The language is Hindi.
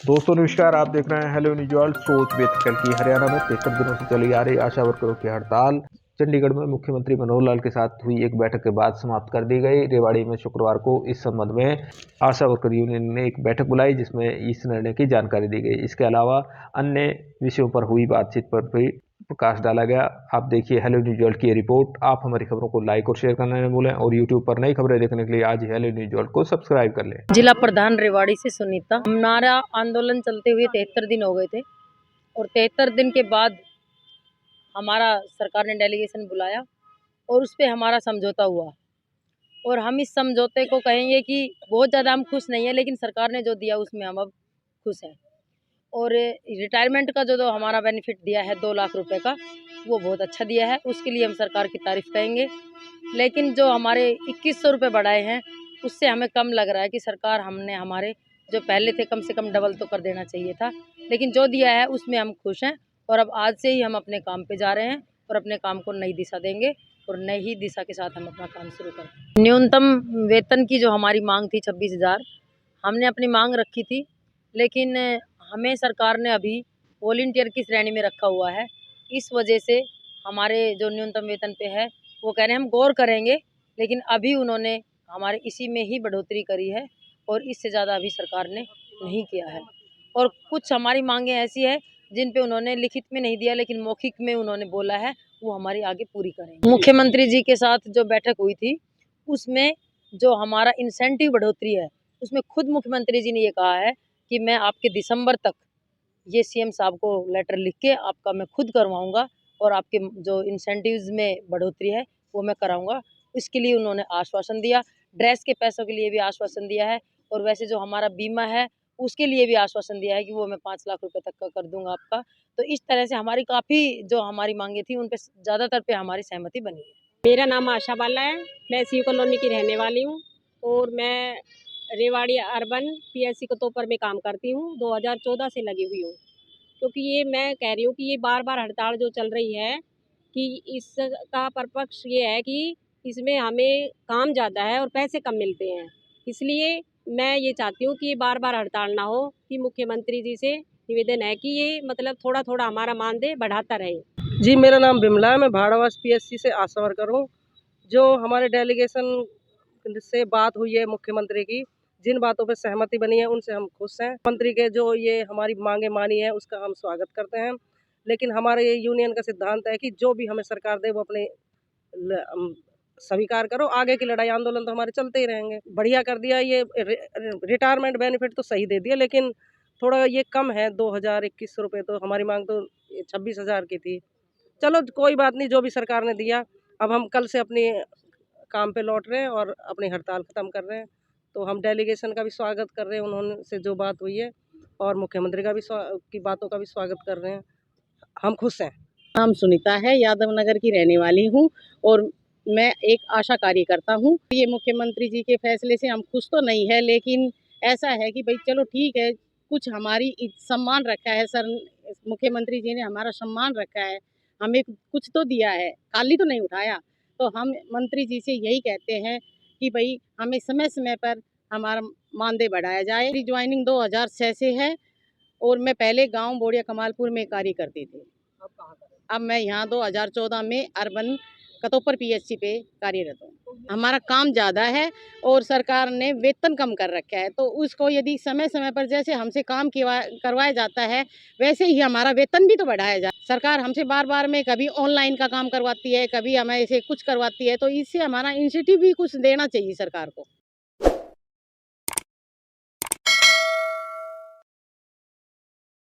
दोस्तों नमस्कार, आप देख रहे हैं हेलो न्यूज वर्ल्ड। सोच बेदखल की हरियाणा में 73 दिनों से चली आ रही आशा वर्करों की हड़ताल चंडीगढ़ में मुख्यमंत्री मनोहर लाल के साथ हुई एक बैठक के बाद समाप्त कर दी गई। रेवाड़ी में शुक्रवार को इस संबंध में आशा वर्कर यूनियन ने एक बैठक बुलाई जिसमें इस निर्णय की जानकारी दी गई। इसके अलावा अन्य विषयों पर हुई बातचीत पर भी प्रकाश डाला गया। आप देखिए हेलो न्यूज वर्ल्ड की ये रिपोर्ट। आप हमारी खबरों को लाइक और शेयर करना न भूलें और यूट्यूब पर नई खबरें देखने के लिए आज ही हेलो न्यूज वर्ल्ड को सब्सक्राइब कर लें। जिला प्रधान रेवाड़ी से सुनीता। हमारा आंदोलन चलते हुए 73 दिन हो गए थे और 73 दिन के बाद हमारा सरकार ने डेलीगेशन बुलाया और उस पर हमारा समझौता हुआ। और हम इस समझौते को कहेंगे कि बहुत ज़्यादा हम खुश नहीं है, लेकिन सरकार ने जो दिया उसमें हम अब खुश हैं। और रिटायरमेंट का जो हमारा बेनिफिट दिया है 2 लाख रुपए का, वो बहुत अच्छा दिया है, उसके लिए हम सरकार की तारीफ करेंगे। लेकिन जो हमारे 2100 रुपये बढ़ाए हैं उससे हमें कम लग रहा है कि सरकार हमने हमारे जो पहले थे कम से कम डबल तो कर देना चाहिए था। लेकिन जो दिया है उसमें हम खुश हैं और अब आज से ही हम अपने काम पे जा रहे हैं और अपने काम को नई दिशा देंगे और नई दिशा के साथ हम अपना काम शुरू करें। न्यूनतम वेतन की जो हमारी मांग थी 26,000 हमने अपनी मांग रखी थी, लेकिन हमें सरकार ने अभी वॉलंटियर की श्रेणी में रखा हुआ है। इस वजह से हमारे जो न्यूनतम वेतन पे है वो कह रहे हैं हम गौर करेंगे, लेकिन अभी उन्होंने हमारे इसी में ही बढ़ोतरी करी है और इससे ज़्यादा अभी सरकार ने नहीं किया है। और कुछ हमारी मांगें ऐसी है जिन पे उन्होंने लिखित में नहीं दिया, लेकिन मौखिक में उन्होंने बोला है वो हमारी आगे पूरी करेंगे। मुख्यमंत्री जी के साथ जो बैठक हुई थी उसमें जो हमारा इंसेंटिव बढ़ोतरी है उसमें खुद मुख्यमंत्री जी ने ये कहा है कि मैं आपके दिसंबर तक ये सीएम साहब को लेटर लिख के आपका मैं खुद करवाऊंगा और आपके जो इंसेंटिव्स में बढ़ोतरी है वो मैं कराऊंगा। इसके लिए उन्होंने आश्वासन दिया। ड्रेस के पैसों के लिए भी आश्वासन दिया है और वैसे जो हमारा बीमा है उसके लिए भी आश्वासन दिया है कि वो मैं 5 लाख रुपए तक का कर दूंगा आपका। तो इस तरह से हमारी काफ़ी जो हमारी मांगे थी उन पे ज़्यादातर पे हमारी सहमति बनी है। मेरा नाम आशा बाला है। मैं सी कॉलोनी की रहने वाली हूँ और मैं रेवाड़ी अर्बन पीएससी कतोपर में काम करती हूँ। 2014 से लगी हुई हूँ, क्योंकि ये मैं कह रही हूँ कि ये बार हड़ताल जो चल रही है कि इसका परपक्ष ये है कि इसमें हमें काम ज़्यादा है और पैसे कम मिलते हैं। इसलिए मैं ये चाहती हूँ कि ये बार हड़ताल ना हो, कि मुख्यमंत्री जी से निवेदन है कि ये मतलब थोड़ा हमारा मानदेय बढ़ाता रहे। जी, मेरा नाम बिमला है। मैं भाड़ावास पीएससी से आशा वर्कर हूँ। जो हमारे डेलीगेशन से बात हुई है मुख्यमंत्री की, जिन बातों पे सहमति बनी है उनसे हम खुश हैं। मंत्री के जो ये हमारी मांगे मानी है उसका हम स्वागत करते हैं, लेकिन हमारे ये यूनियन का सिद्धांत है कि जो भी हमें सरकार दे वो अपने स्वीकार करो। आगे की लड़ाई आंदोलन तो हमारे चलते ही रहेंगे। बढ़िया कर दिया ये रिटायरमेंट बेनिफिट तो सही दे दिया, लेकिन थोड़ा ये कम है। 2021 रुपये तो हमारी मांग तो 26,000 की थी। चलो कोई बात नहीं, जो भी सरकार ने दिया। अब हम कल से अपने काम पे लौट रहे हैं और अपनी हड़ताल ख़त्म कर रहे हैं। तो हम डेलीगेशन का भी स्वागत कर रहे हैं, उन्होंने से जो बात हुई है, और मुख्यमंत्री का भी की बातों का भी स्वागत कर रहे हैं। हम खुश हैं। नाम सुनीता है, यादव नगर की रहने वाली हूँ और मैं एक आशा कार्यकर्ता हूँ। ये मुख्यमंत्री जी के फैसले से हम खुश तो नहीं है, लेकिन ऐसा है कि भाई चलो ठीक है, कुछ हमारी सम्मान रखा है सर, मुख्यमंत्री जी ने हमारा सम्मान रखा है, हमें कुछ तो दिया है, खाली तो नहीं उठाया। तो हम मंत्री जी से यही कहते हैं कि भाई हमें समय समय पर हमारा मानदेय बढ़ाया जाए। मेरी ज्वाइनिंग 2006 से है और मैं पहले गाँव बोड़िया कमालपुर में कार्य करती थी। अब मैं यहाँ 2014 में अर्बन कतोपर पीएससी पे कार्यरत हूँ। हमारा काम ज़्यादा है और सरकार ने वेतन कम कर रखा है, तो उसको यदि समय समय पर जैसे हमसे काम करवाया जाता है वैसे ही हमारा वेतन भी तो बढ़ाया जाए। सरकार हमसे बार में कभी ऑनलाइन का काम करवाती है, कभी हमें ऐसे कुछ करवाती है, तो इससे हमारा इंसेंटिव भी कुछ देना चाहिए सरकार को।